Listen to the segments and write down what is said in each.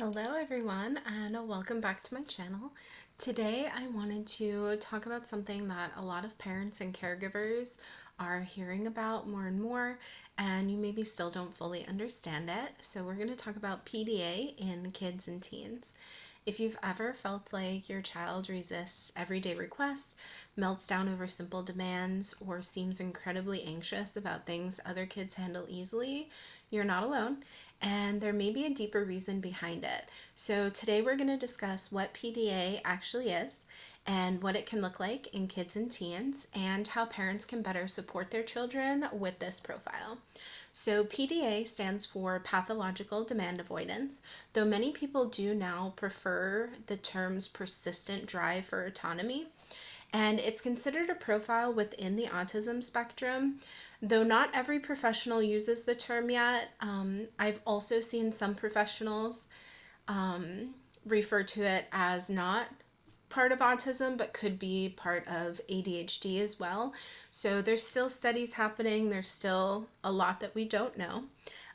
Hello everyone and welcome back to my channel. Today I wanted to talk about something that a lot of parents and caregivers are hearing about more and more, and you maybe still don't fully understand it. So we're going to talk about PDA in kids and teens. If you've ever felt like your child resists everyday requests, melts down over simple demands, or seems incredibly anxious about things other kids handle easily, you're not alone, and there may be a deeper reason behind it. So today we're going to discuss what PDA actually is and what it can look like in kids and teens, and how parents can better support their children with this profile. So PDA stands for Pathological Demand Avoidance, though many people do now prefer the terms persistent drive for autonomy. And it's considered a profile within the autism spectrum, though not every professional uses the term yet. I've also seen some professionals refer to it as not part of autism, but could be part of ADHD as well. So there's still studies happening. There's still a lot that we don't know.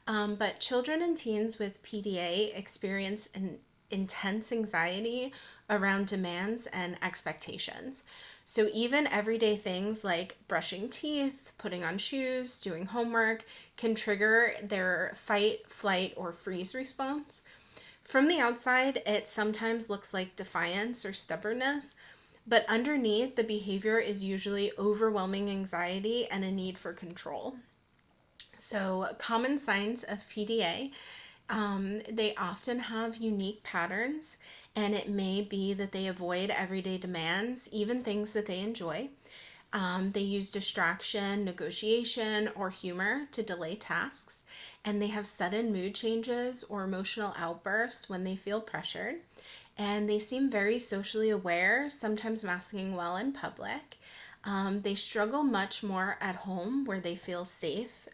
But children and teens with PDA experience an intense anxiety around demands and expectations. So even everyday things like brushing teeth, putting on shoes, doing homework can trigger their fight, flight, or freeze response. From the outside, it sometimes looks like defiance or stubbornness, but underneath, the behavior is usually overwhelming anxiety and a need for control. So, common signs of PDA, they often have unique patterns, and it may be that they avoid everyday demands, even things that they enjoy. They use distraction, negotiation, or humor to delay tasks, and they have sudden mood changes or emotional outbursts when they feel pressured. And they seem very socially aware, sometimes masking well in public. They struggle much more at home where they feel safe.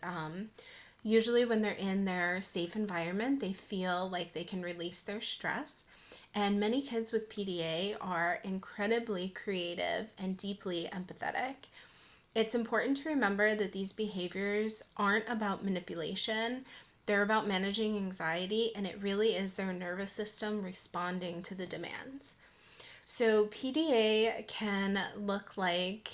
Usually, when they're in their safe environment, they feel like they can release their stress. And many kids with PDA are incredibly creative and deeply empathetic. It's important to remember that these behaviors aren't about manipulation. They're about managing anxiety, and it really is their nervous system responding to the demands. So, PDA can look like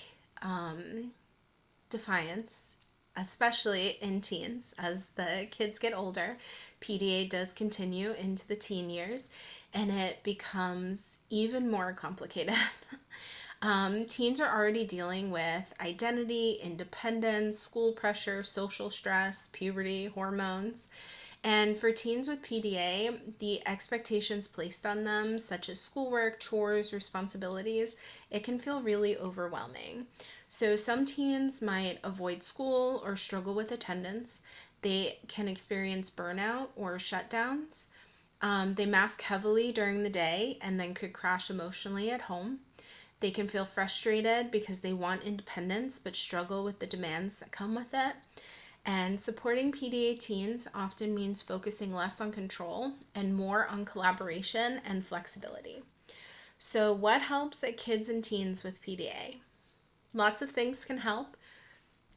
defiance, especially in teens. As the kids get older, PDA does continue into the teen years, and it becomes even more complicated. Teens are already dealing with identity, independence, school pressure, social stress, puberty, hormones. And for teens with PDA, the expectations placed on them, such as schoolwork, chores, responsibilities, it can feel really overwhelming. So some teens might avoid school or struggle with attendance. They can experience burnout or shutdowns. They mask heavily during the day and then could crash emotionally at home. They can feel frustrated because they want independence but struggle with the demands that come with it. And supporting PDA teens often means focusing less on control and more on collaboration and flexibility. So, what helps at kids and teens with PDA? Lots of things can help.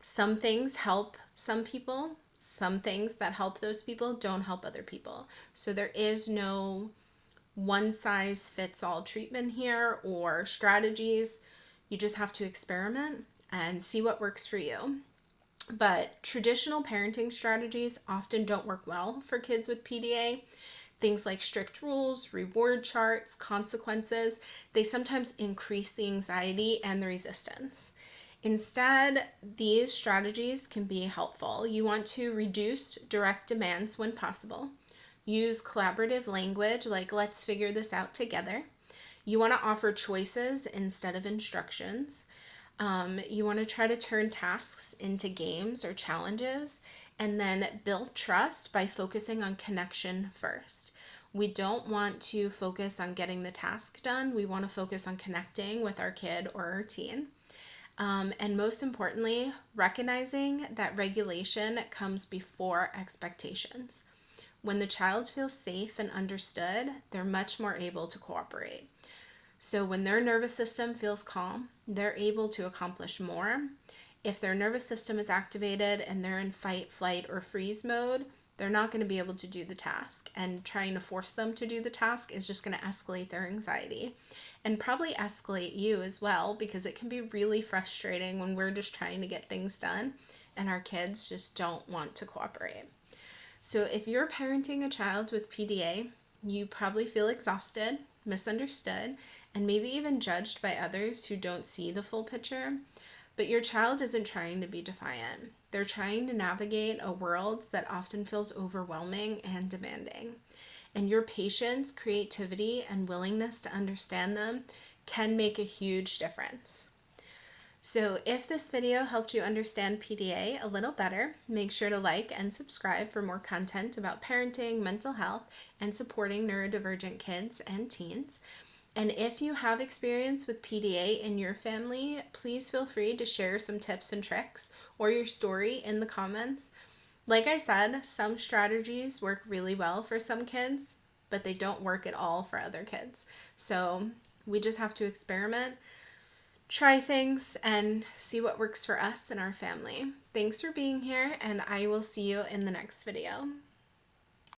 Some things help some people. Some things that help those people don't help other people. So, there is no one size fits all treatment here or strategies. You just have to experiment and see what works for you. But traditional parenting strategies often don't work well for kids with PDA. Things like strict rules, reward charts, consequences, they sometimes increase the anxiety and the resistance. Instead, these strategies can be helpful. You want to reduce direct demands when possible. Use collaborative language like let's figure this out together. You want to offer choices instead of instructions. You want to try to turn tasks into games or challenges, and then build trust by focusing on connection first. We don't want to focus on getting the task done. We want to focus on connecting with our kid or our teen. And most importantly, recognizing that regulation comes before expectations. When the child feels safe and understood, they're much more able to cooperate. So when their nervous system feels calm, they're able to accomplish more. If their nervous system is activated and they're in fight, flight, or freeze mode, they're not going to be able to do the task. And trying to force them to do the task is just going to escalate their anxiety and probably escalate you as well, because it can be really frustrating when we're just trying to get things done and our kids just don't want to cooperate. So if you're parenting a child with PDA, you probably feel exhausted, misunderstood, and maybe even judged by others who don't see the full picture. But your child isn't trying to be defiant. They're trying to navigate a world that often feels overwhelming and demanding. And your patience, creativity, and willingness to understand them can make a huge difference. So if this video helped you understand PDA a little better, make sure to like and subscribe for more content about parenting, mental health, and supporting neurodivergent kids and teens. And if you have experience with PDA in your family, please feel free to share some tips and tricks or your story in the comments. Like I said, some strategies work really well for some kids, but they don't work at all for other kids. So we just have to experiment, try things, and see what works for us and our family. Thanks for being here, and I will see you in the next video.